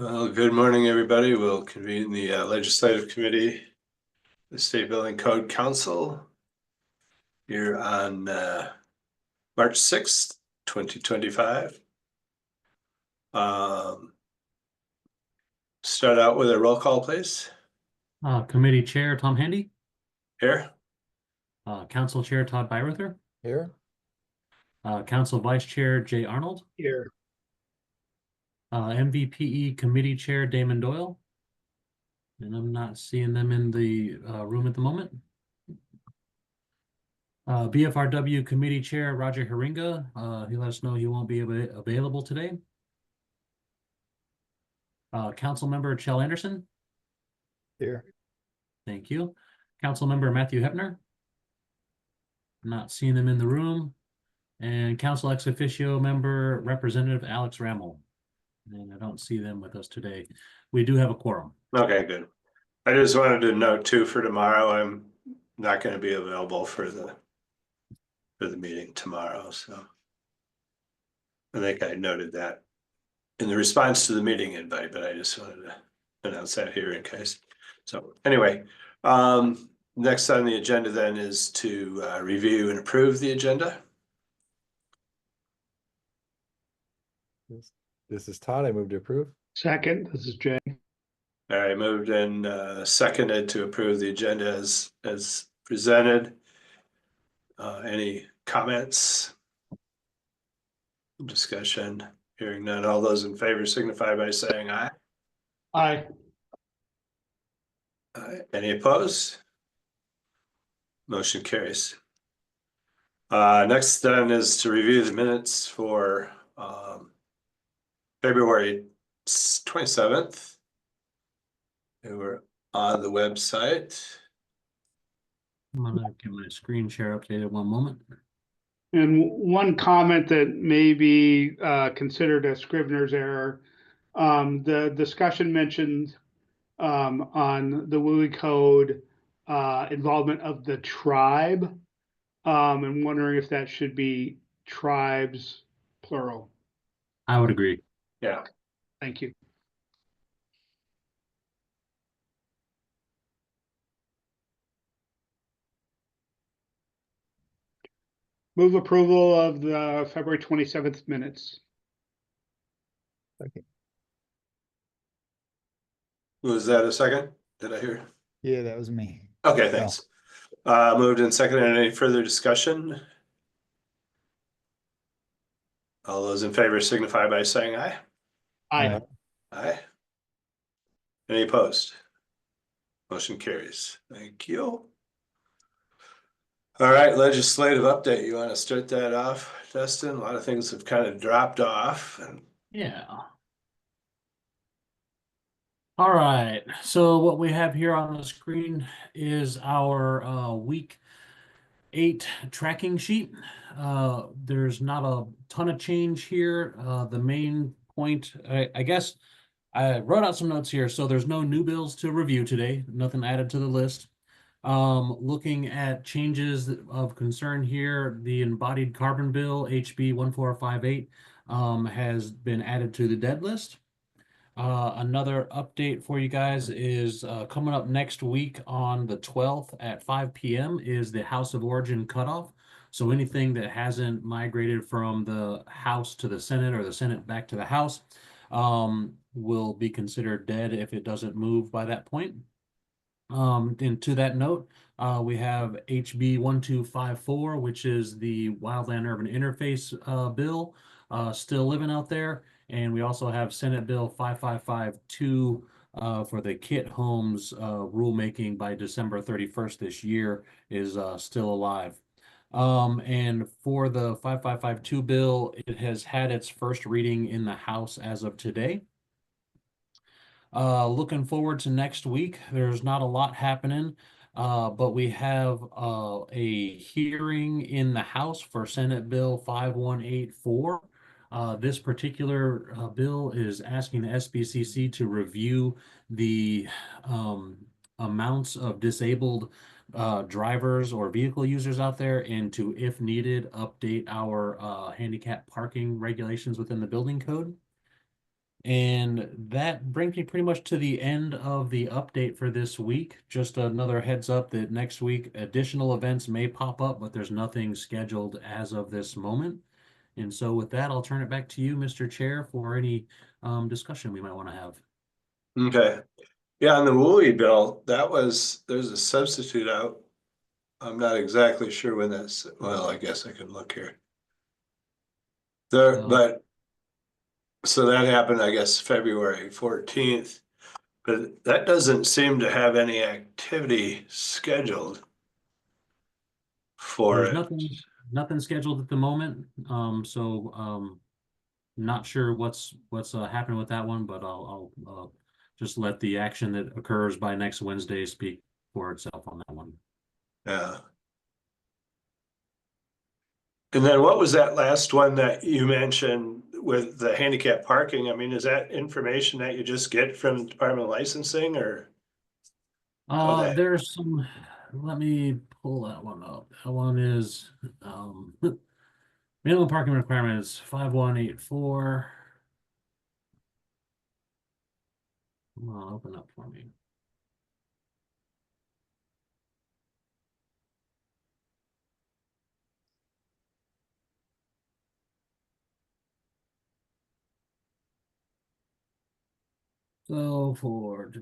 Well, good morning, everybody. We'll convene the Legislative Committee, the State Building Code Council here on March 6th, 2025. Start out with a roll call, please. Committee Chair Tom Handy, Here. Council Chair Todd Byerther, Here. Council Vice Chair Jay Arnold, Here. MVPE Committee Chair Damon Doyle, and I'm not seeing them in the room at the moment. BFRW Committee Chair Roger Haringa, he let us know he won't be available today. Council Member Chell Anderson. Here. Thank you. Council Member Matthew Hepner. Not seeing them in the room. And Council Ex Officio Member Representative Alex Rammel. And I don't see them with us today. We do have a quorum. Okay, good. I just wanted to note too for tomorrow, I'm not going to be available for the meeting tomorrow. So I think I noted that in the response to the meeting invite, but I just wanted to announce that here in case. So anyway, next on the agenda then is to review and approve the agenda. This is Todd. I move to approve. Second, this is Jay. All right, moved and seconded to approve the agenda as presented. Any comments? Discussion? Hearing none. All those in favor signify by saying aye. Aye. Any opposed? Motion carries. Next then is to review the minutes for February 27th. They were on the website. I'm gonna get my screen share updated one moment. And one comment that may be considered a Scrivener's error. The discussion mentioned on the WUI code involvement of the tribe. I'm wondering if that should be tribes plural. I would agree. Yeah. Thank you. Move approval of the February 27th minutes. Okay. Was that a second? Did I hear? Yeah, that was me. Okay, thanks. Moved and seconded. Any further discussion? All those in favor signify by saying aye. Aye. Aye. Any opposed? Motion carries. Thank you. All right, legislative update. You want to start that off, Dustin? A lot of things have kind of dropped off. Yeah. All right, so what we have here on the screen is our week 8 tracking sheet. There's not a ton of change here. The main point, I guess I wrote out some notes here. So there's no new bills to review today, nothing added to the list. Looking at changes of concern here, the embodied carbon bill HB 1458 has been added to the dead list. Another update for you guys is coming up next week on the 12th at 5 p.m. is the House of Origin cutoff. So anything that hasn't migrated from the House to the Senate or the Senate back to the House will be considered dead if it doesn't move by that point. And to that note, we have HB 1254, which is the Wildland Urban Interface bill, still living out there. And we also have Senate Bill 5552 for the KIT homes rulemaking by December 31st this year is still alive. And for the 5552 bill, it has had its first reading in the House as of today. Looking forward to next week. There's not a lot happening, but we have a hearing in the House for Senate Bill 5184. This particular bill is asking the SBCC to review the amounts of disabled drivers or vehicle users out there and to, if needed, update our handicap parking regulations within the building code. And that brings me pretty much to the end of the update for this week. Just another heads up that next week additional events may pop up, but there's nothing scheduled as of this moment. And so with that, I'll turn it back to you, Mr. Chair, for any discussion we might want to have. Okay, yeah, on the Woolley bill, there's a substitute out. I'm not exactly sure when that's, well, I guess I can look here. But, so that happened, I guess, February 14th, but that doesn't seem to have any activity scheduled for There's it. nothing scheduled at the moment. Not sure what's happening with that one, but I'll just let the action that occurs by next Wednesday speak for itself on that one. Yeah. And then what was that last one that you mentioned with the handicap parking? I mean, is that information that you just get from the Department of Licensing or? There's some, let me pull that one up. That one is minimum parking requirement is 5184. Come on, open up for me. So for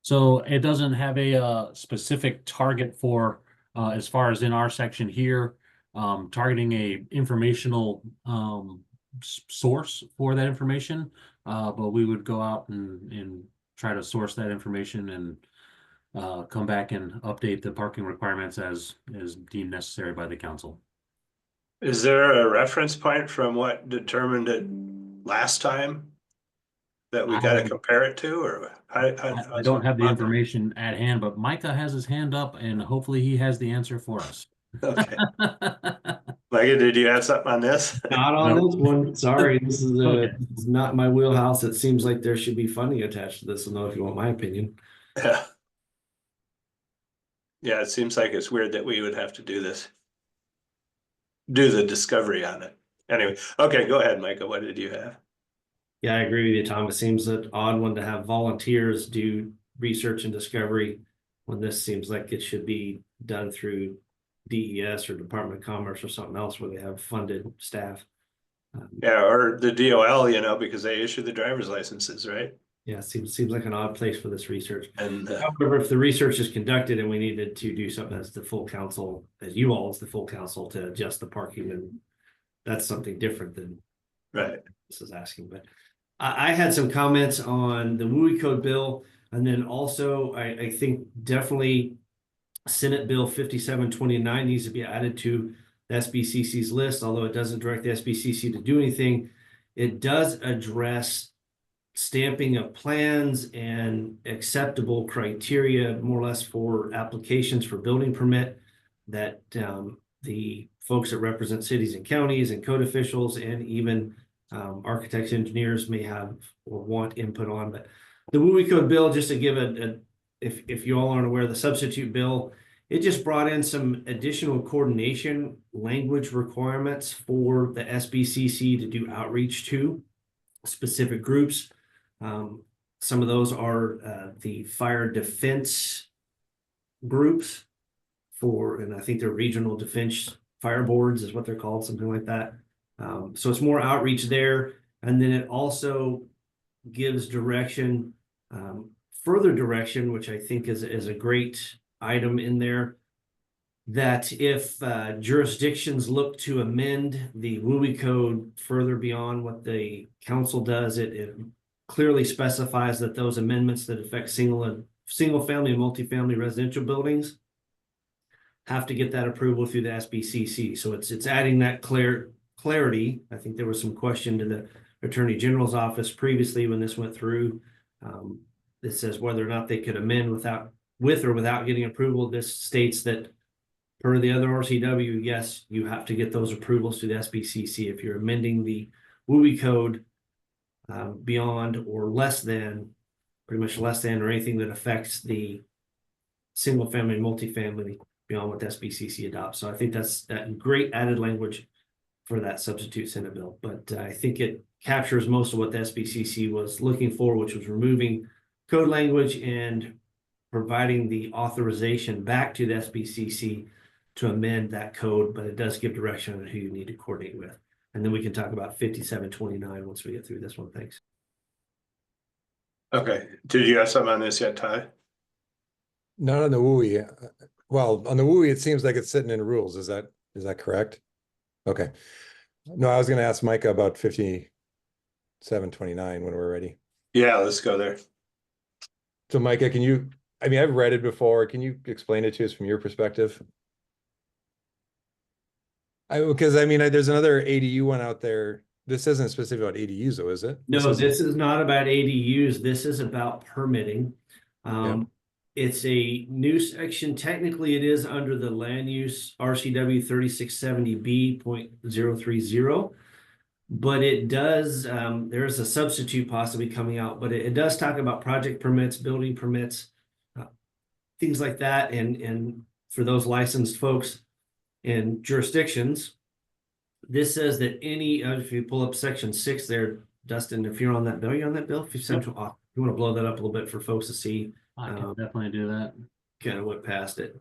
so it doesn't have a specific target for as far as in our section here, targeting a informational source for that information. But we would go out and try to source that information and come back and update the parking requirements as deemed necessary by the council. Is there a reference point from what determined it last time that we gotta compare it to, or? I don't have the information at hand, but Micah has his hand up and hopefully he has the answer for us. Okay, Megan, did you have something on this? Not on No. this one. Sorry, this is Okay. this is not my wheelhouse. It seems like there should be funding attached to this. I don't know if you want my opinion. Yeah. Yeah, it seems like it's weird that we would have to do this. Do the discovery on it. Anyway, okay, go ahead, Micah. What did you have? Yeah, I agree with you, Tom. It seems an odd one to have volunteers do research and discovery when this seems like it should be done through DES or Department of Commerce or something else where they have funded staff. Yeah, or the DOL, you know, because they issue the driver's licenses, right? Yeah, seems like an odd place for this research. And However, if the research is conducted and we needed to do something as the full council, as you all as the full council to adjust the parking, and that's something different than right. this is asking. But I had some comments on the WUI code bill, and then also I think definitely Senate Bill 5729 needs to be added to the SBCC's list, although it doesn't direct the SBCC to do anything. It does address stamping of plans and acceptable criteria, more or less, for applications for building permit that the folks that represent cities and counties and code officials and even architects, engineers may have or want input on. But the WUI code bill, just to give if you all aren't aware, the substitute bill, it just brought in some additional coordination language requirements for the SBCC to do outreach to specific groups. Some of those are the fire defense groups and I think they're regional defense fire boards is what they're called, something like that. So it's more outreach there. And then it also gives direction, further direction, which I think is a great item in there, that if jurisdictions look to amend the WUI code further beyond what the council does, it clearly specifies that those amendments that affect single family and multifamily residential buildings have to get that approval through the SBCC. So it's adding that clarity. I think there was some question to the Attorney General's office previously when this went through. It says whether or not they could amend with or without getting approval. This states that per the other RCW, yes, you have to get those approvals to the SBCC if you're amending the WUI code beyond or less than, pretty much less than, or anything that affects the single family, multifamily beyond what the SBCC adopts. So I think that's that great added language for that substitute Senate bill. But I think it captures most of what the SBCC was looking for, which was removing code language and providing the authorization back to the SBCC to amend that code, but it does give direction on who you need to coordinate with. And then we can talk about 5729 once we get through this one. Thanks. Okay, did you have something on this yet, Ty? Not on the WUI. Well, on the WUI, it seems like it's sitting in rules. Is that correct? Okay. No, I was gonna ask Micah about 5729 when we're ready. Yeah, let's go there. So Micah, can you, I mean, I've read it before. Can you explain it to us from your perspective? Because I mean, there's another ADU one out there. This isn't specific about ADUs though, is it? No, this is not about ADUs. This is about permitting. It's a new section. Technically, it is under the land use RCW 3670B.030, but it does, there's a substitute possibly coming out, but it does talk about project permits, building permits, things like that. And for those licensed folks in jurisdictions, this says that any, if you pull up section 6 there, Dustin, if you're on that bill, you want to blow that up a little bit for folks to see. I can definitely do that. Kind of went past it.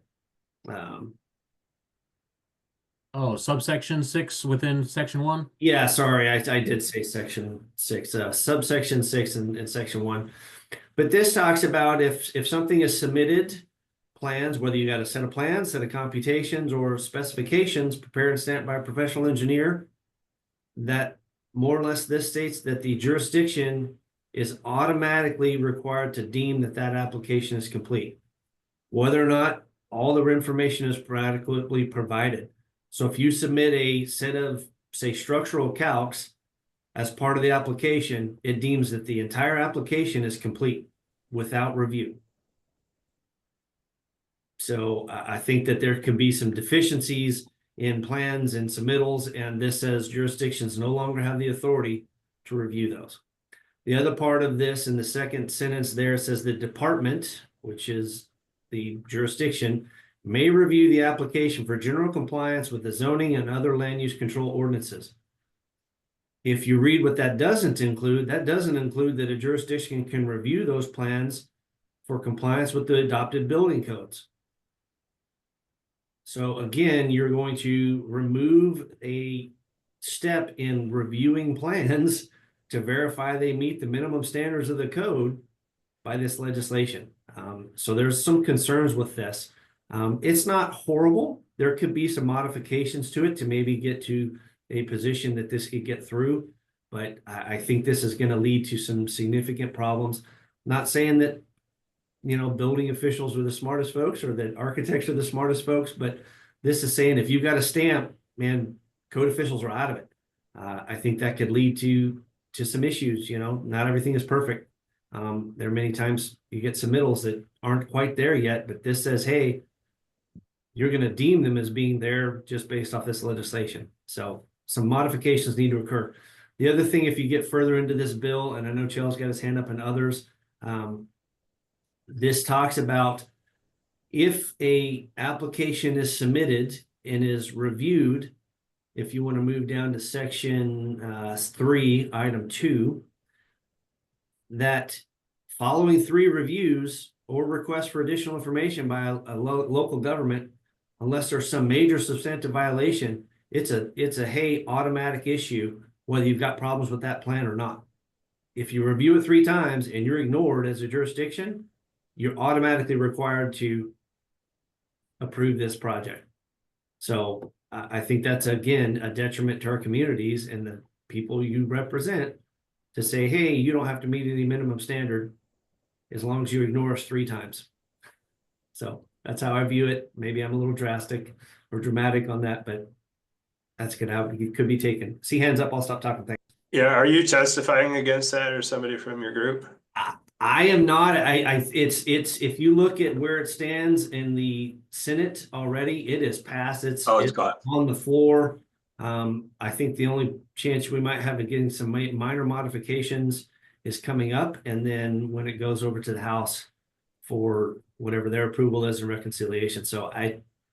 Oh, subsection 6 within section 1? Yeah, sorry, I did say section 6, subsection 6 and section 1. But this talks about if something is submitted, plans, whether you got a set of plans, set of computations, or specifications prepared and stamped by a professional engineer, that more or less this states that the jurisdiction is automatically required to deem that that application is complete, whether or not all the information is adequately provided. So if you submit a set of, say, structural calcs as part of the application, it deems that the entire application is complete without review. So I think that there could be some deficiencies in plans and submittals, and this says jurisdictions no longer have the authority to review those. The other part of this in the second sentence there says the department, which is the jurisdiction, may review the application for general compliance with the zoning and other land use control ordinances. If you read what that doesn't include that a jurisdiction can review those plans for compliance with the adopted building codes. So again, you're going to remove a step in reviewing plans to verify they meet the minimum standards of the code by this legislation. So there's some concerns with this. It's not horrible. There could be some modifications to it to maybe get to a position that this could get through, but I think this is going to lead to some significant problems. Not saying that, you know, building officials are the smartest folks or that architects are the smartest folks, but this is saying if you've got a stamp, man, code officials are out of it. I think that could lead to some issues. You know, not everything is perfect. There are many times you get submittals that aren't quite there yet, but this says, hey, you're going to deem them as being there just based off this legislation. So some modifications need to occur. The other thing, if you get further into this bill, and I know Chel's got his hand up and others, this talks about if a application is submitted and is reviewed, if you want to move down to section 3, item 2, that following 3 reviews or requests for additional information by a local government, unless there's some major substantive violation, it's a hey, automatic issue, whether you've got problems with that plan or not. If you review it 3 times and you're ignored as a jurisdiction, you're automatically required to approve this project. So I think that's, again, a detriment to our communities and the people you represent to say, hey, you don't have to meet any minimum standard as long as you ignore us 3 times. So that's how I view it. Maybe I'm a little drastic or dramatic on that, but that's good how it could be taken. See hands up, I'll stop talking. Thanks. Yeah, are you testifying against that or somebody from your group? I am not. It's if you look at where it stands in the Senate already, it is passed. It's gone on the floor. I think the only chance we might have of getting some minor modifications is coming up, and then when it goes over to the House for whatever their approval is and reconciliation. So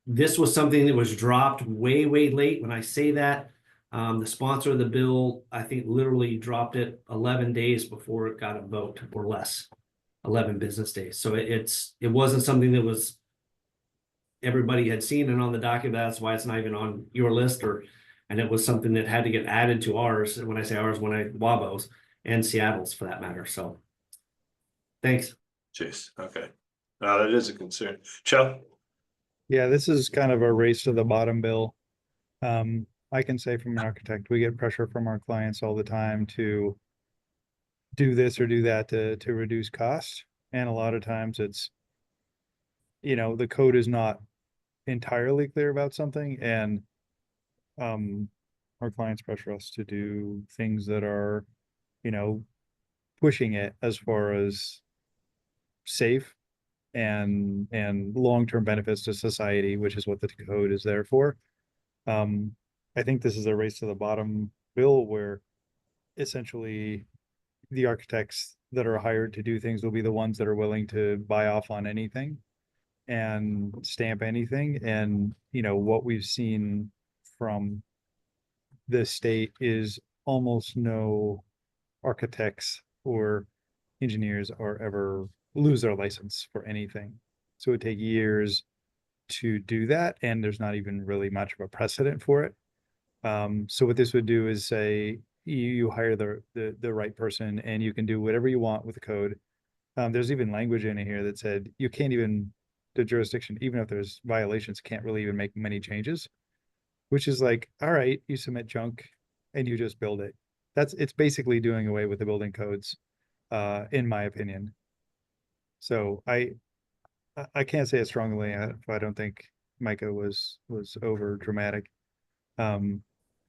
this was something that was dropped way, way late. When I say that, the sponsor of the bill, I think literally dropped it 11 days before it got a vote or less, 11 business days. So it wasn't something that was everybody had seen and on the docket. That's why it's not even on your list, and it was something that had to get added to ours. And when I say ours, Wabo's and Seattle's for that matter. So thanks. Jeez, okay. Now that is a concern. Joe? Yeah, this is kind of a race to the bottom bill. I can say from an architect, we get pressure from our clients all the time to do this or do that to reduce costs. And a lot of times it's, the code is not entirely clear about something, and our clients pressure us to do things that are, pushing it as far as safe and long-term benefits to society, which is what the code is there for. I think this is a race to the bottom bill where essentially the architects that are hired to do things will be the ones that are willing to buy off on anything and stamp anything. And, what we've seen from the state is almost no architects or engineers are ever lose their license for anything. So it would take years to do that, and there's not even really much of a precedent for it. So what this would do is say you hire the right person and you can do whatever you want with the code. There's even language in here that said you can't even, the jurisdiction, even if there's violations, can't really even make many changes, which is like, all right, you submit junk and you just build it. It's basically doing away with the building codes, in my opinion. So I can't say it strongly if I don't think Micah was over dramatic.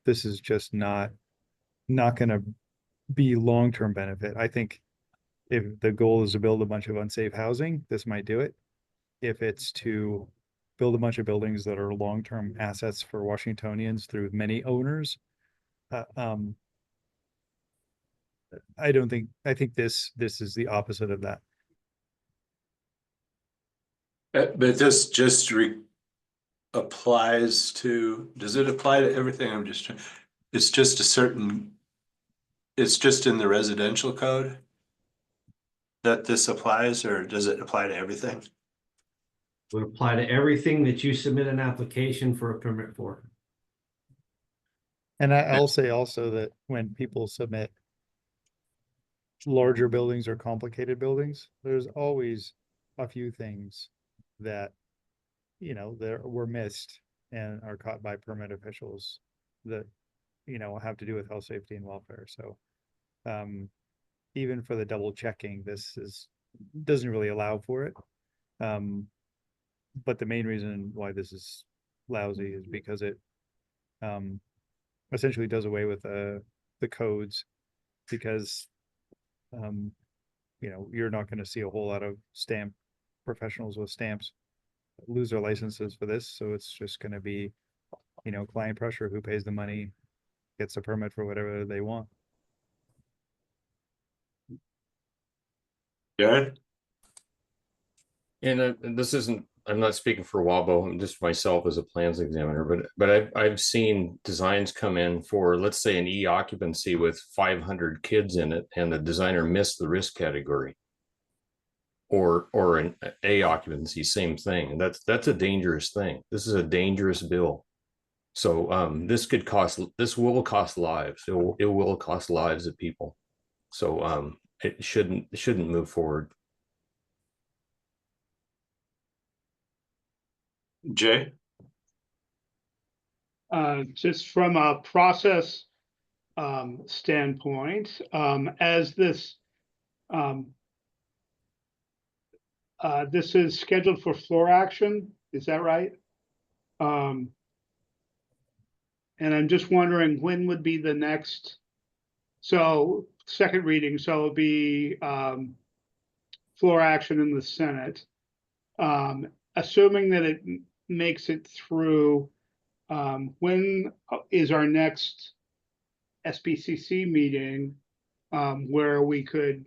This is just not going to be long-term benefit. I think if the goal is to build a bunch of unsafe housing, this might do it. If it's to build a bunch of buildings that are long-term assets for Washingtonians through many owners, I think this is the opposite of that. But this just applies to, does it apply to everything? I'm just trying, it's just it's just in the residential code that this applies, or does it apply to everything? Would apply to everything that you submit an application for a permit for. And I'll say also that when people submit larger buildings or complicated buildings, there's always a few things that, there were missed and are caught by permit officials that, have to do with health, safety, and welfare. So, even for the double checking, doesn't really allow for it. But the main reason why this is lousy is because it, essentially does away with the codes, because you're not going to see a whole lot of stamp professionals with stamps lose their licenses for this. So it's just going to be, client pressure. Who pays the money gets a permit for whatever they want. Jared? And this isn't, I'm not speaking for Wabo, I'm just myself as a plans examiner, but I've seen designs come in for, let's say, an E occupancy with 500 kids in it, and the designer missed the risk category. Or an A occupancy, same thing. And that's a dangerous thing. This is a dangerous bill. So this will cost lives. It will cost lives of people. So it shouldn't move forward. Jay? Just from a process standpoint, as this this is scheduled for floor action, is that right? And I'm just wondering when would be the next, so second reading, so it'll be floor action in the Senate. Assuming that it makes it through, when is our next SBCC meeting where we could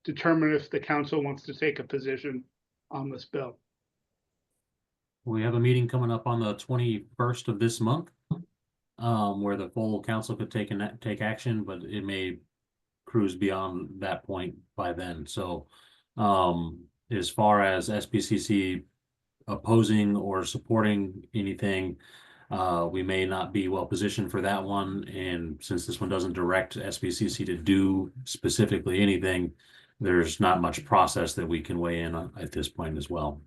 determine if the council wants to take a position on this bill. We have a meeting coming up on the 21st of this month, where the full council could take action, but it may cruise beyond that point by then. So, as far as SBCC opposing or supporting anything, we may not be well positioned for that one. And since this one doesn't direct SBCC to do specifically anything, there's not much process that we can weigh in on at this point as well.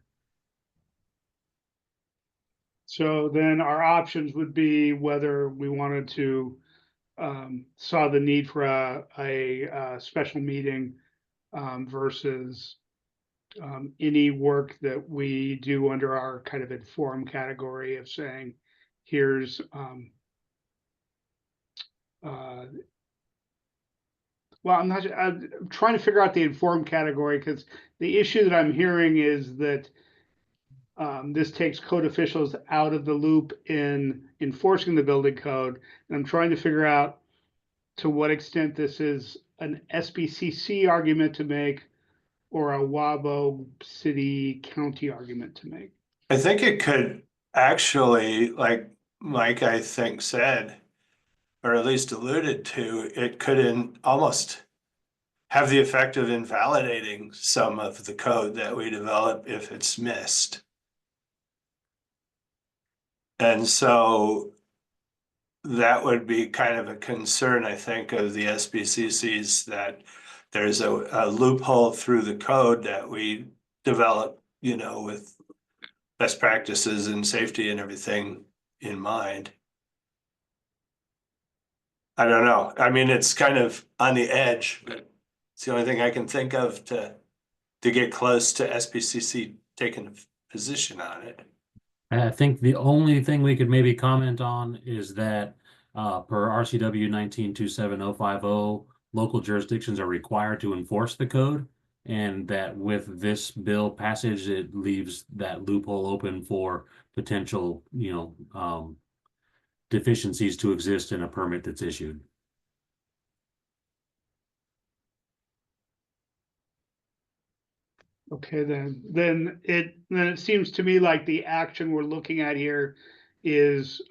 So then our options would be whether we wanted to saw the need for a special meeting versus any work that we do under our kind of informed category of saying, here's well, I'm trying to figure out the informed category, because the issue that I'm hearing is that this takes code officials out of the loop in enforcing the building code. And I'm trying to figure out to what extent this is an SBCC argument to make or a Wabo city county argument to make. I think it could actually, like Mike, I think said, or at least alluded to, it could almost have the effect of invalidating some of the code that we develop if it's missed. And so that would be kind of a concern, I think, of the SBCCs, that there's a loophole through the code that we develop, you know, with best practices and safety and everything in mind. I don't know. I mean, it's kind of on the edge, but it's the only thing I can think of to get close to SBCC taking a position on it. I think the only thing we could maybe comment on is that per RCW 19-27050, local jurisdictions are required to enforce the code, and that with this bill passage, it leaves that loophole open for potential, you know, deficiencies to exist in a permit that's issued. Okay, then it seems to me like the action we're looking at here is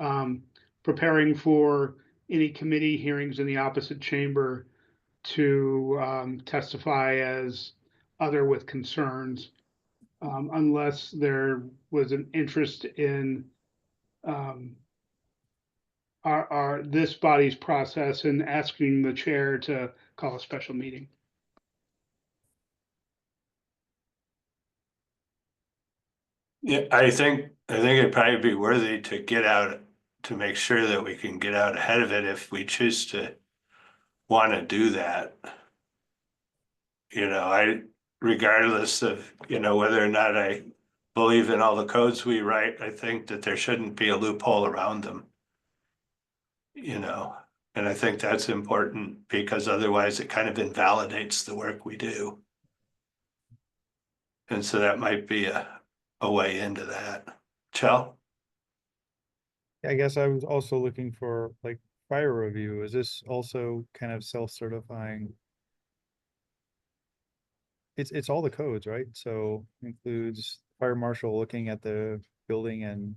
preparing for any committee hearings in the opposite chamber to testify as other with concerns, unless there was an interest in this body's process and asking the chair to call a special meeting. Yeah, I think it'd probably be worthy to get out, to make sure that we can get out ahead of it if we choose to want to do that. You know, regardless of, you know, whether or not I believe in all the codes we write, I think that there shouldn't be a loophole around them. You know, and I think that's important, because otherwise it kind of invalidates the work we do. And so that might be a way into that. Chell? I guess I was also looking for like fire review. Is this also kind of self-certifying? It's all the codes, right? So includes fire marshal looking at the building and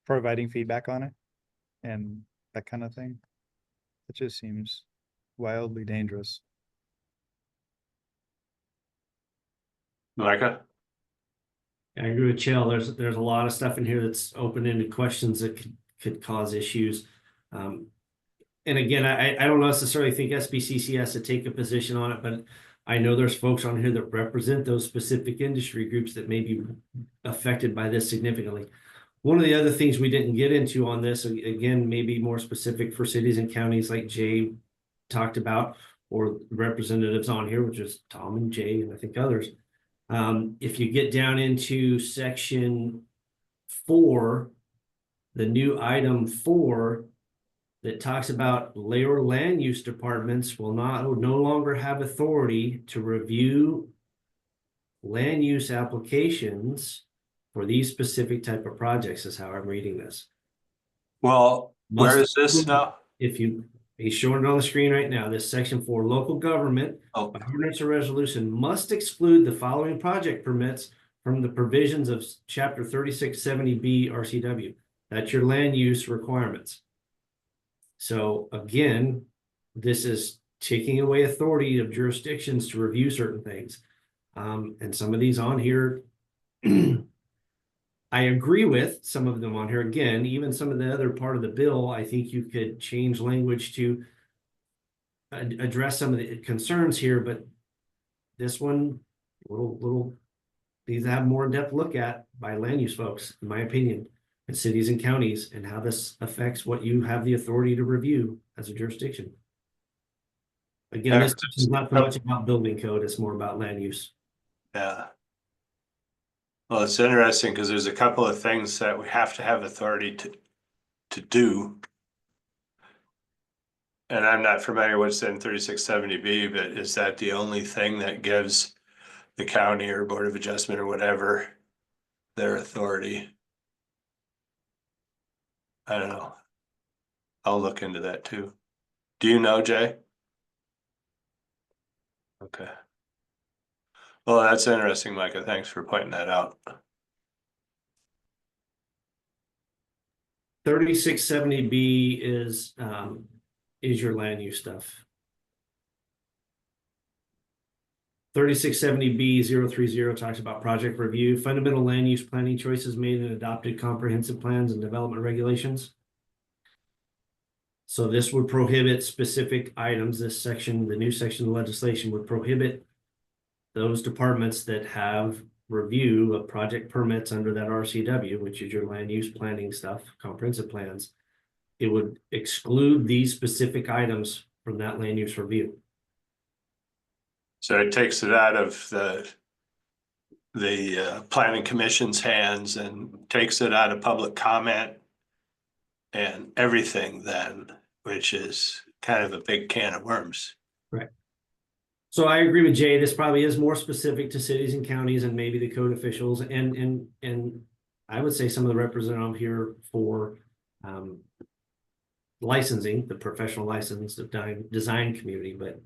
providing feedback on it and that kind of thing. It just seems wildly dangerous. Micah? I agree with Chell. There's a lot of stuff in here that's open-ended questions that could cause issues. And again, I don't necessarily think SBCC has to take a position on it, but I know there's folks on here that represent those specific industry groups that may be affected by this significantly. One of the other things we didn't get into on this, again, maybe more specific for cities and counties like Jay talked about, or representatives on here, which is Tom and Jay and I think others. If you get down into section 4, the new item 4 that talks about lower land use departments will no longer have authority to review land use applications for these specific type of projects, is how I'm reading this. Well, where is this now? If you He's showing it on the screen right now. This section 4, local government Oh, by ordinance or resolution must exclude the following project permits from the provisions of chapter 3670B RCW. That's your land use requirements. So again, this is taking away authority of jurisdictions to review certain things. And some of these on here, I agree with some of them on here. Again, even some of the other part of the bill, I think you could change language to address some of the concerns here, but this one, little needs to have more in-depth look at by land use folks, in my opinion, in cities and counties, and how this affects what you have the authority to review as a jurisdiction. Again, this is not so much about building code, it's more about land use. yeah. Well, it's interesting because there's a couple of things that we have to have authority to do. And I'm not familiar with what's in 3670B, but is that the only thing that gives the county or Board of Adjustment or whatever their authority? I don't know. I'll look into that too. Do you know, Jay? Okay. Well, that's interesting, Micah. Thanks for pointing that out. 3670B is your land use stuff. 3670B 030 talks about project review, fundamental land use planning choices made in adopted comprehensive plans and development regulations. So this would prohibit specific items. This section, the new section of legislation, would prohibit those departments that have review of project permits under that RCW, which is your land use planning stuff, comprehensive plans. It would exclude these specific items from that land use review. So it takes it out of the planning commission's hands and takes it out of public comment and everything then, which is kind of a big can of worms. Right. So I agree with Jay. This probably is more specific to cities and counties and maybe the code officials and I would say some of the representative here for licensing, the professional license design community, but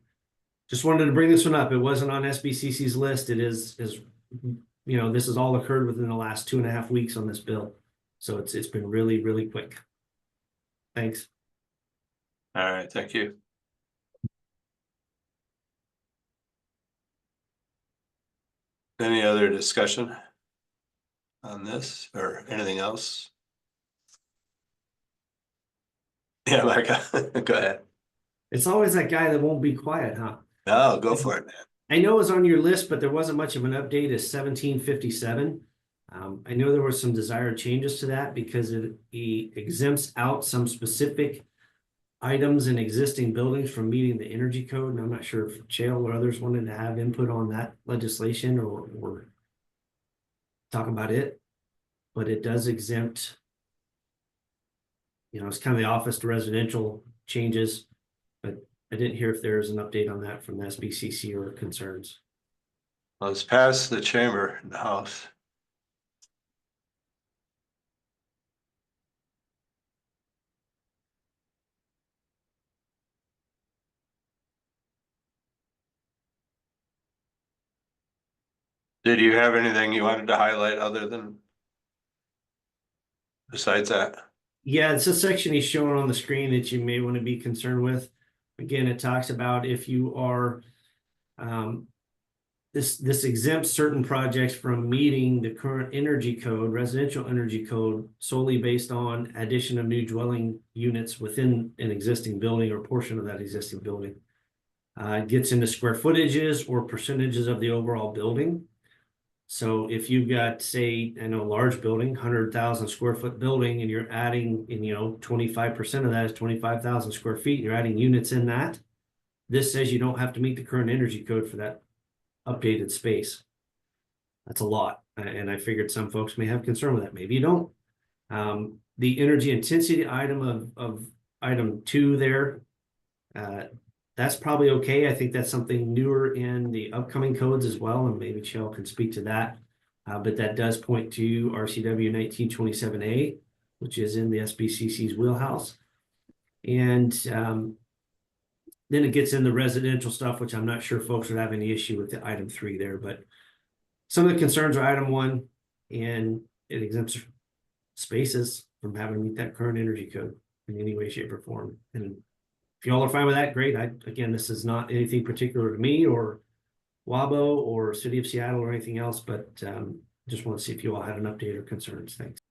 just wanted to bring this one up. It wasn't on SBCC's list. It is you know, this has all occurred within the last 2.5 weeks on this bill. So it's been really, really quick. Thanks. All right, thank you. Any other discussion on this or anything else? Yeah, Micah, go ahead. It's always that guy that won't be quiet, huh? No, go for it, man. I know it was on your list, but there wasn't much of an update. Is 1757. I know there were some desired changes to that because he exempts out some specific items in existing buildings from meeting the energy code. And I'm not sure if Chael or others wanted to have input on that legislation or talk about it, but it does exempt, you know, it's kind of the office to residential changes, but I didn't hear if there's an update on that from the SBCC or concerns. Well, it's past the chamber in the House. Did you have anything you wanted to highlight other than besides that? Yeah, it's a section he's showing on the screen that you may want to be concerned with. Again, it talks about if you are, this exempts certain projects from meeting the current energy code, residential energy code, solely based on addition of new dwelling units within an existing building or portion of that existing building. It gets into square footages or percentages of the overall building. So if you've got, say, I know a large building, 100,000 square foot building, and you're adding, and you know, 25% of that is 25,000 square feet, and you're adding units in that, this says you don't have to meet the current energy code for that updated space. That's a lot. And I figured some folks may have concern with that. Maybe you don't. The energy intensity item of item 2 there, that's probably okay. I think that's something newer in the upcoming codes as well, and maybe Chael can speak to that. But that does point to RCW 1927A, which is in the SBCC's wheelhouse. And Then it gets in the residential stuff, which I'm not sure folks would have any issue with the item 3 there, but some of the concerns are item 1, and it exempts spaces from having to meet that current energy code in any way, shape, or form. And if y'all are fine with that, great. Again, this is not anything particular to me or Wabo or City of Seattle or anything else, but just want to see if you all had an update or concerns. Thanks.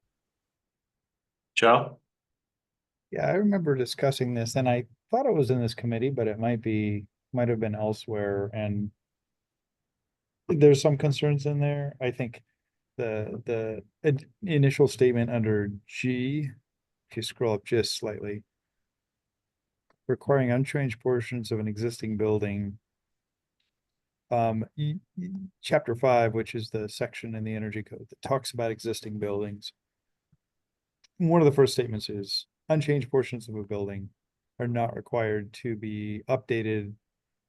Joe? Yeah, I remember discussing this, and I thought it was in this committee, but it might have been elsewhere, and there's some concerns in there. I think the initial statement under G, if you scroll up just slightly, requiring unchanged portions of an existing building. Chapter 5, which is the section in the energy code that talks about existing buildings. One of the first statements is unchanged portions of a building are not required to be updated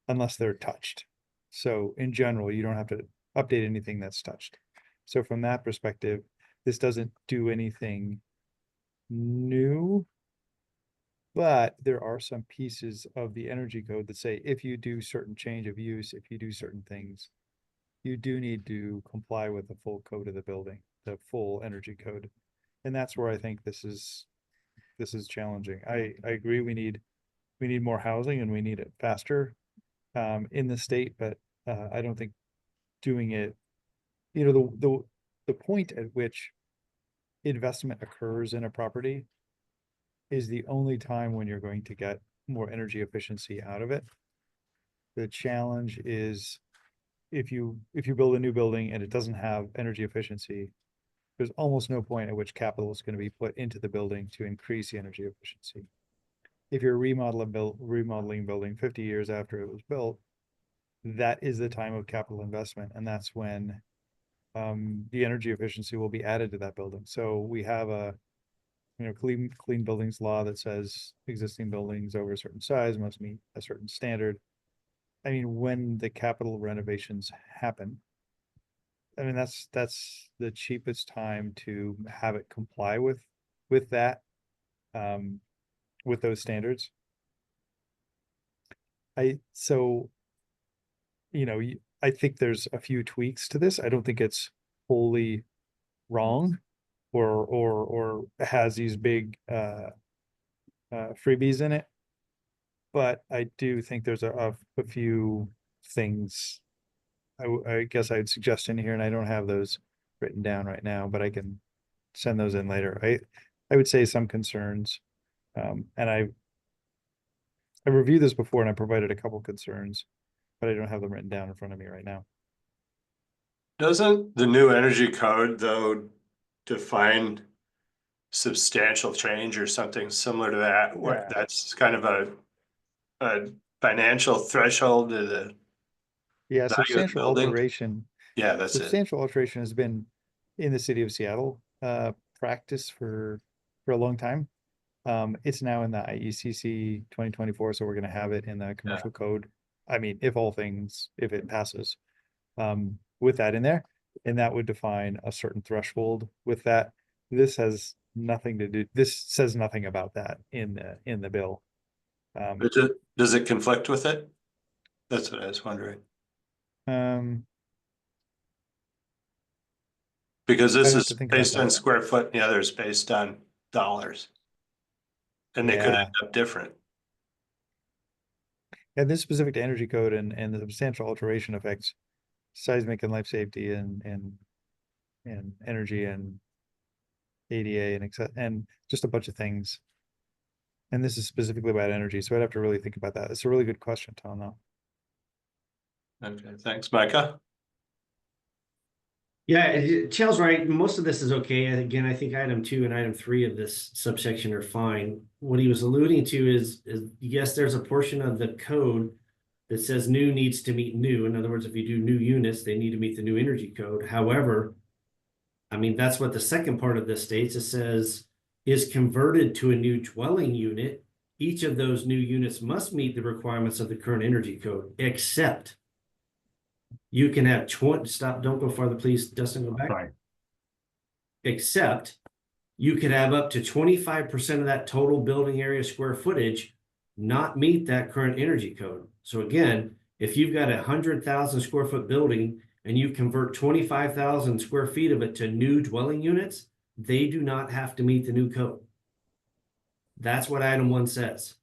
unless they're touched. So in general, you don't have to update anything that's touched. So from that perspective, this doesn't do anything new, but there are some pieces of the energy code that say if you do certain change of use, if you do certain things, you do need to comply with the full code of the building, the full energy code. And that's where I think this is challenging. I agree we need more housing and we need it faster in the state, but I don't think doing it, you know, the point at which investment occurs in a property is the only time when you're going to get more energy efficiency out of it. The challenge is if you build a new building and it doesn't have energy efficiency, there's almost no point at which capital is going to be put into the building to increase the energy efficiency. If you're remodeling building 50 years after it was built, that is the time of capital investment, and that's when the energy efficiency will be added to that building. So we have a clean buildings law that says existing buildings over a certain size must meet a certain standard. I mean, when the capital renovations happen, I mean, that's the cheapest time to have it comply with that, with those standards. I think there's a few tweaks to this. I don't think it's wholly wrong or has these big freebies in it, but I do think there's a few things I guess I'd suggest in here, and I don't have those written down right now, but I can send those in later. I would say some concerns, and I reviewed this before and I provided a couple concerns, but I don't have them written down in front of me right now. Doesn't the new energy code though define substantial change or something similar to that? Where Yeah. that's kind of a financial threshold to the Yeah, value of the substantial building? alteration. Yeah, that's it. Substantial alteration has been in the city of Seattle practice for a long time. It's now in the IECC 2024, so we're going to have it in the commercial code. I mean, if it passes, with that in there, and that would define a certain threshold with that. This has nothing to do. This says nothing about that in the bill. Does it conflict with it? That's what I was wondering. Because this I'd have is to think about based on that. square foot, and the other is based on dollars. And they could Yeah. end up different. And this is specific to energy code, and the substantial alteration affects seismic and life safety and energy and ADA and just a bunch of things. And this is specifically about energy, so I'd have to really think about that. It's a really good question, Tom, though. Okay, thanks, Micah. Yeah, Chel's right. Most of this is okay. Again, I think item 2 and item 3 of this subsection are fine. What he was alluding to is yes, there's a portion of the code that says new needs to meet new. In other words, if you do new units, they need to meet the new energy code. However, I mean, that's what the second part of this states. It says is converted to a new dwelling unit. Each of those new units must meet the requirements of the current energy code, except you can have 20, stop, don't go farther, please, Dustin, go back. Right. Except you could have up to 25% of that total building area square footage not meet that current energy code. So again, if you've got 100,000 square foot building and you convert 25,000 square feet of it to new dwelling units, they do not have to meet the new code. That's what item 1 says.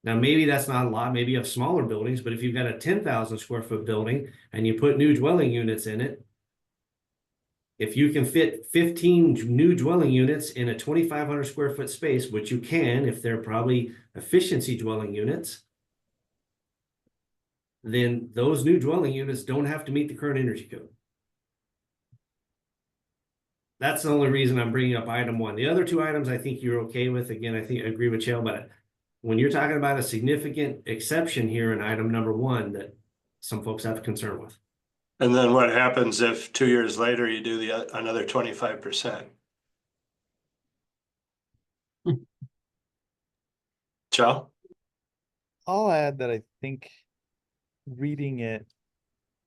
Now, maybe that's not a lot. Maybe you have smaller buildings, but if you've got a 10,000 square foot building and you put new dwelling units in it, if you can fit 15 new dwelling units in a 2,500 square foot space, which you can if they're probably efficiency dwelling units, then those new dwelling units don't have to meet the current energy code. That's the only reason I'm bringing up item 1. The other 2 items I think you're okay with. Again, I think I agree with Chael, but when you're talking about a significant exception here in item number 1 that some folks have concern with. And then what happens if 2 years later you do another 25%? Joe? I'll add that I think reading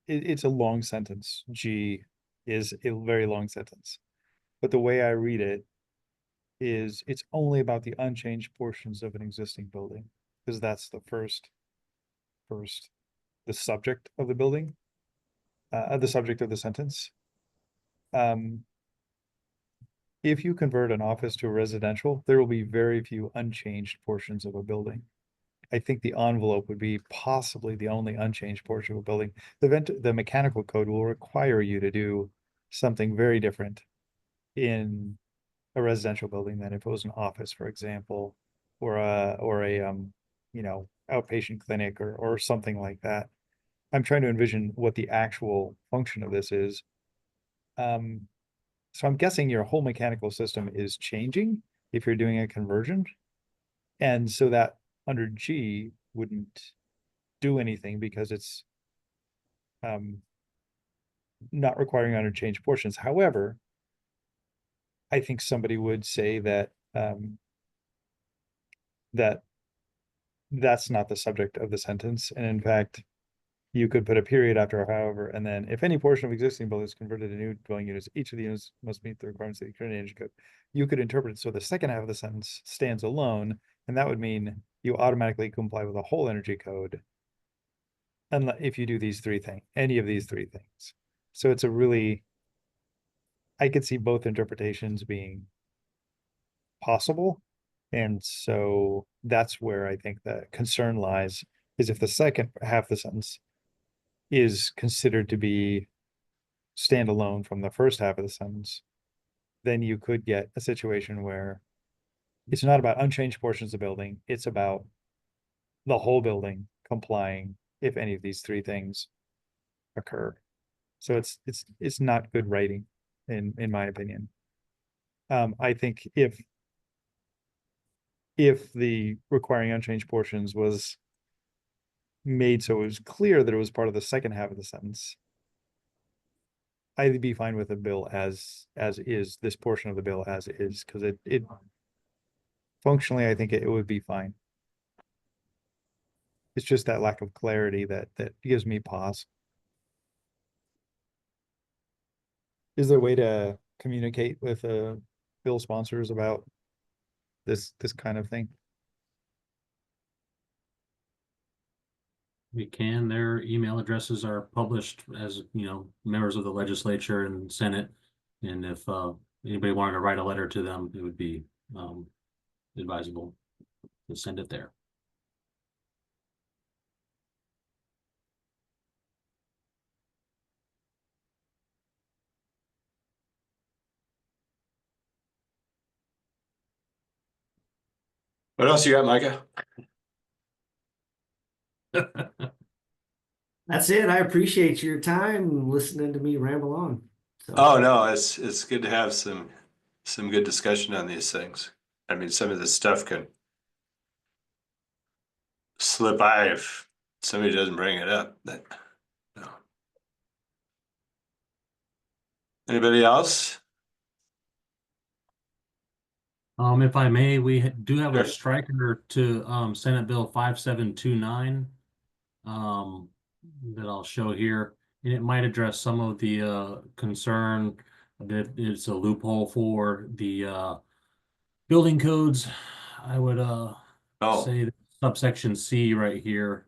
it's a long sentence. G is a very long sentence. But the way I read it is it's only about the unchanged portions of an existing building, because that's the the subject of the building, the subject of the sentence. If you convert an office to a residential, there will be very few unchanged portions of a building. I think the envelope would be possibly the only unchanged portion of a building. The mechanical code will require you to do something very different in a residential building than if it was an office, for example, or a you know, outpatient clinic or something like that. I'm trying to envision what the actual function of this is. So I'm guessing your whole mechanical system is changing if you're doing a conversion. And so that under G wouldn't do anything because it's not requiring unchanged portions. However, I think somebody would say that that's not the subject of the sentence. And in fact, you could put a period after however, and then if any portion of existing building is converted to new dwelling units, each of the units must meet the requirements of the current energy code. You could interpret it so the second half of the sentence stands alone, and that would mean you automatically comply with the whole energy code. And if you do these 3 things, any of these 3 things. So it's a really, I could see both interpretations being possible. And so that's where I think the concern lies, is if the second half of the sentence is considered to be standalone from the first half of the sentence, then you could get a situation where it's not about unchanged portions of the building, it's about the whole building complying if any of these 3 things occur. So it's not good writing in my opinion. I think if the requiring unchanged portions was made so it was clear that it was part of the second half of the sentence, I'd be fine with the bill as is, this portion of the bill as is, because it functionally, I think it would be fine. It's just that lack of clarity that gives me pause. Is there a way to communicate with bill sponsors about this kind of thing? We can. Their email addresses are published as, you know, members of the legislature and Senate. And if anybody wanted to write a letter to them, it would be advisable to send it there. What else you got, Micah? That's it. I appreciate your time listening to me ramble on. So. Oh, no, it's good to have some good discussion on these things. I mean, some of this stuff can slip by if somebody doesn't bring it up. No. Anybody else? If I may, we do have a Sure. striker to Senate Bill 5729 that I'll show here, and it might address some of the concern that it's a loophole for the building codes I would Oh, say that subsection C right here.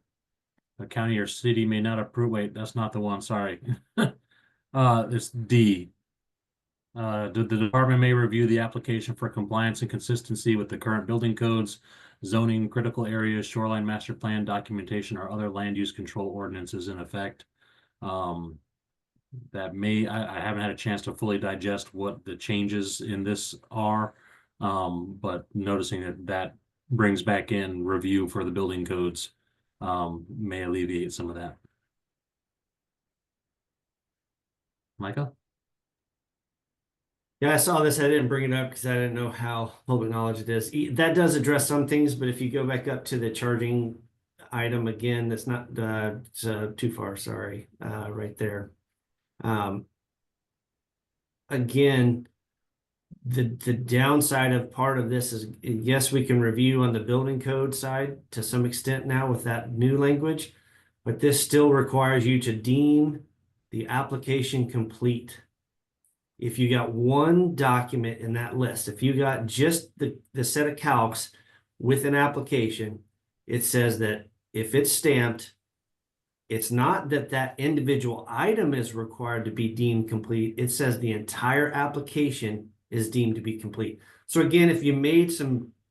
The county or city may not approve, wait, that's not the one, sorry. It's D. The department may review the application for compliance and consistency with the current building codes, zoning, critical areas, shoreline master plan documentation, or other land use control ordinances in effect. That may, I haven't had a chance to fully digest what the changes in this are. But noticing that brings back in review for the building codes, may alleviate some of that. Micah? Yeah, I saw this. I didn't bring it up because I didn't know how public knowledge it is. That does address some things, but if you go back up to the charging item again, that's not it's, too far. Sorry, right there. Again, the downside of part of this is yes, we can review on the building code side to some extent now with that new language, but this still requires you to deem the application complete. If you got one document in that list, if you got just the set of calcs with an application, it says that if it's stamped, it's not that that individual item is required to be deemed complete. It says the entire application is deemed to be complete. So again, if you made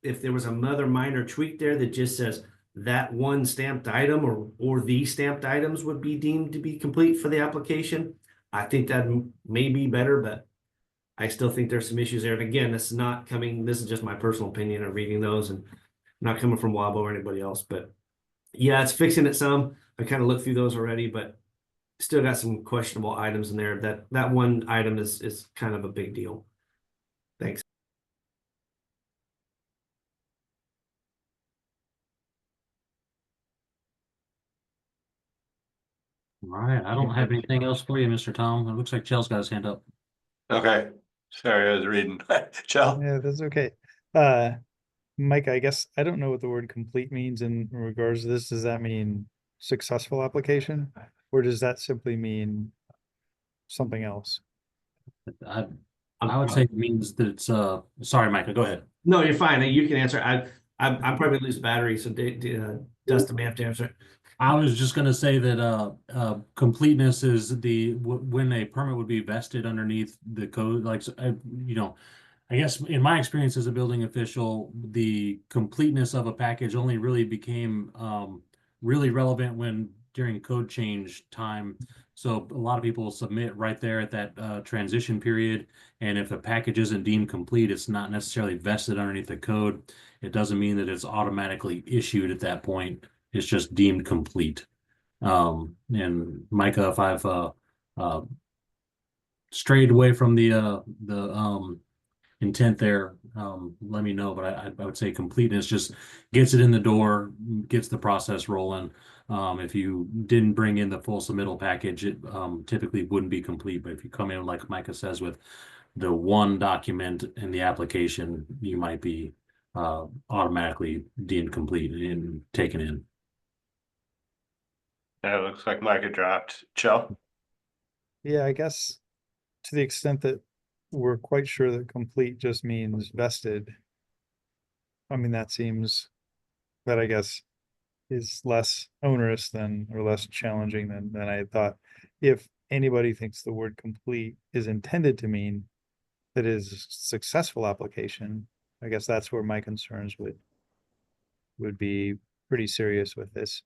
if there was another minor tweak there that just says that one stamped item or the stamped items would be deemed to be complete for the application, I think that may be better, but I still think there's some issues there. And again, this is just my personal opinion of reading those and not coming from Wabo or anybody else, but yeah, it's fixing it some. I kind of looked through those already, but still got some questionable items in there. That one item is kind of a big deal. Thanks. All right, I don't have anything else for you, Mr. Tom. It looks like Chel's got his hand up. okay. Sorry, I was reading. Chell? Yeah, that's okay. Mike, I guess I don't know what the word complete means in regards to this. Does that mean successful application? Or does that simply mean something else? I would say it means that it's sorry, Micah, go ahead. No, you're fine. You can answer. I'm probably lose battery, so Dustin may have to answer it. I was just gonna say that completeness is when a permit would be vested underneath the code, like you know, I guess in my experience as a building official, the completeness of a package only really became really relevant when during code change time. So a lot of people submit right there at that transition period, and if a package isn't deemed complete, it's not necessarily vested underneath the code. It doesn't mean that it's automatically issued at that point. It's just deemed complete. And Micah, if I've strayed away from the intent there, let me know. But I would say completeness just gets it in the door, gets the process rolling. If you didn't bring in the full submittal package, it typically wouldn't be complete. But if you come in, like Micah says, with the one document in the application, you might be automatically deemed complete and taken in. Yeah, it looks like Micah dropped. Chell? Yeah, I guess to the extent that we're quite sure that complete just means vested. I mean, that I guess is less onerous or less challenging than I had thought. If anybody thinks the word complete is intended to mean that it is a successful application, I guess that's where my concerns would be pretty serious with this.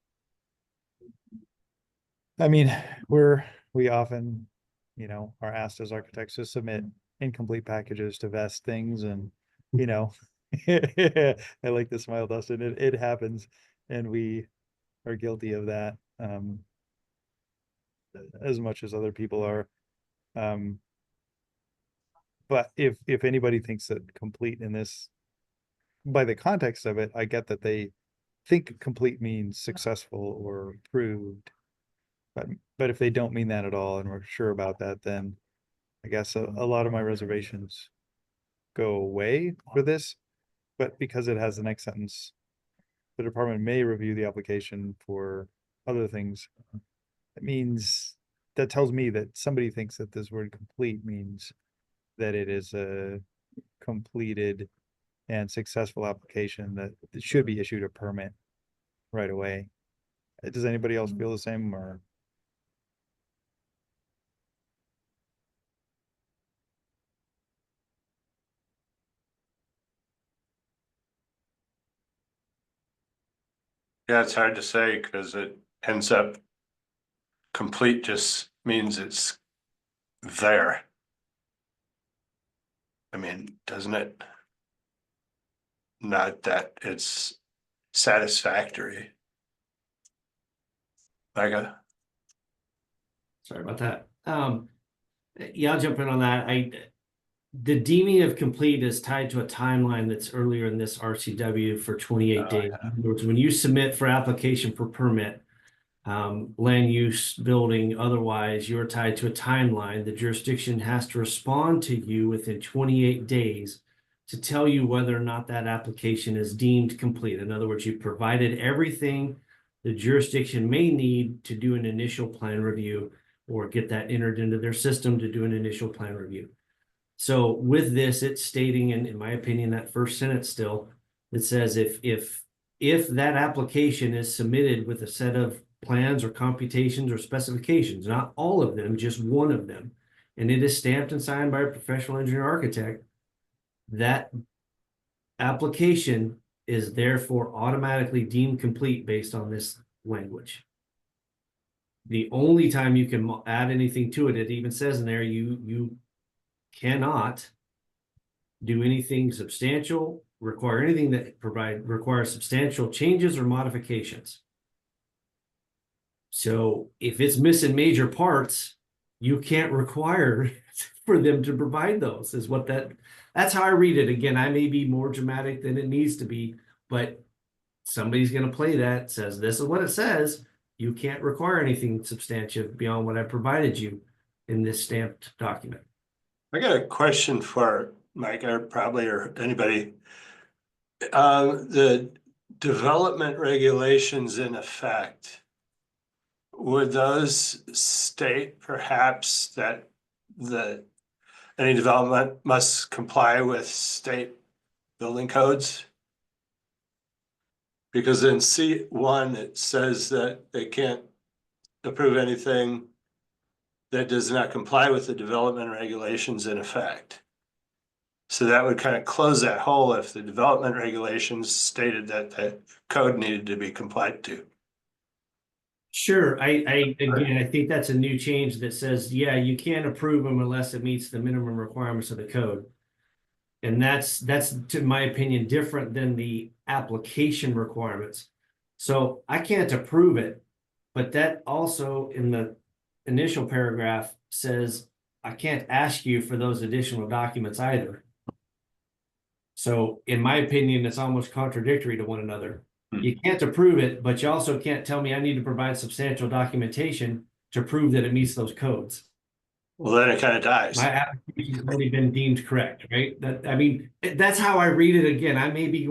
I mean, we often, are asked as architects to submit incomplete packages to vest things and, I like the smile, Dustin. It happens and we are guilty of that as much as other people are. But if anybody thinks that complete in this, by the context of it, I get that they think complete means successful or approved. But if they don't mean that at all, and we're sure about that, then I guess a lot of my reservations go away for this. But because it has the next sentence, the department may review the application for other things. That tells me that somebody thinks that this word complete means that it is a completed and successful application, that it should be issued a permit right away. Does anybody else feel the same, or? Yeah, it's hard to say because it ends up complete just means it's there. I mean, doesn't it? Not that it's satisfactory. Micah? Sorry about that. Yeah, I'll jump in on that. The deeming of complete is tied to a timeline that's earlier in this RCW for 28 Oh, days. yeah. In other words, when you submit for application for permit, land use, building, otherwise, you're tied to a timeline. The jurisdiction has to respond to you within 28 days to tell you whether or not that application is deemed complete. In other words, you provided everything the jurisdiction may need to do an initial plan review or get that entered into their system to do an initial plan review. So with this, it's stating, in my opinion, that first sentence still, it says if that application is submitted with a set of plans or computations or specifications, not all of them, just one of them, and it is stamped and signed by a professional engineer architect, that application is therefore automatically deemed complete based on this language. The only time you can add anything to it, it even says in there, you cannot do anything substantial, require anything that requires substantial changes or modifications. So if it's missing major parts, you can't require for them to provide those, is what that's how I read it. Again, I may be more dramatic than it needs to be, but somebody's going to play that, says this is what it says. You can't require anything substantive beyond what I provided you in this stamped document. I got a question for Mike, or probably, or anybody. The development regulations in effect, would those state perhaps that any development must comply with state building codes? Because in C1, it says that they can't approve anything that does not comply with the development regulations in effect. So that would kind of close that hole if the development regulations stated that the code needed to be complied to. Sure. Again, I think that's a new change that says, yeah, you can't approve them unless it meets the minimum requirements of the code. And that's, to my opinion, different than the application requirements. So I can't approve it, but that also in the initial paragraph says, I can't ask you for those additional documents either. So in my opinion, it's almost contradictory to one another. You can't approve it, but you also can't tell me I need to provide substantial documentation to prove that it meets those codes. Well, then it kind of dies. My application's already been deemed correct, right? I mean, that's how I read it. Again, I may be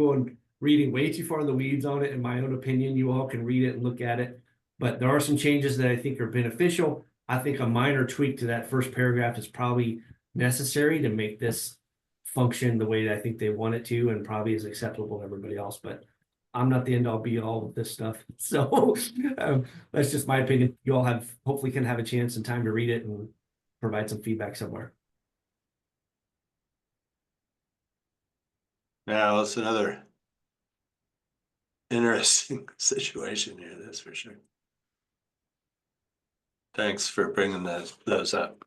reading way too far in the weeds on it, in my own opinion. You all can read it and look at it. But there are some changes that I think are beneficial. I think a minor tweak to that first paragraph is probably necessary to make this function the way that I think they want it to, and probably is acceptable to everybody else. But I'm not the end all be all of this stuff. So that's just my opinion. You all hopefully can have a chance and time to read it and provide some feedback somewhere. Now it's another interesting situation here, that's for sure. Thanks for bringing those up.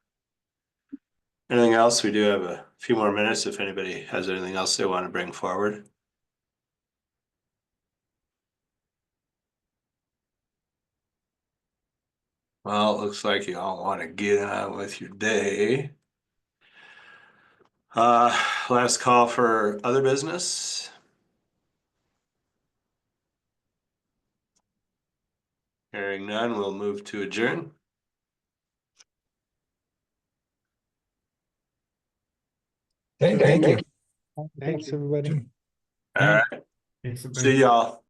Anything else? We do have a few more minutes if anybody has anything else they want to bring forward. Well, it looks like you all want to get on with your day. Last call for other business. Hearing none, we'll move to adjourn. Thank you. Thanks, everybody. All right, Thanks, see y'all.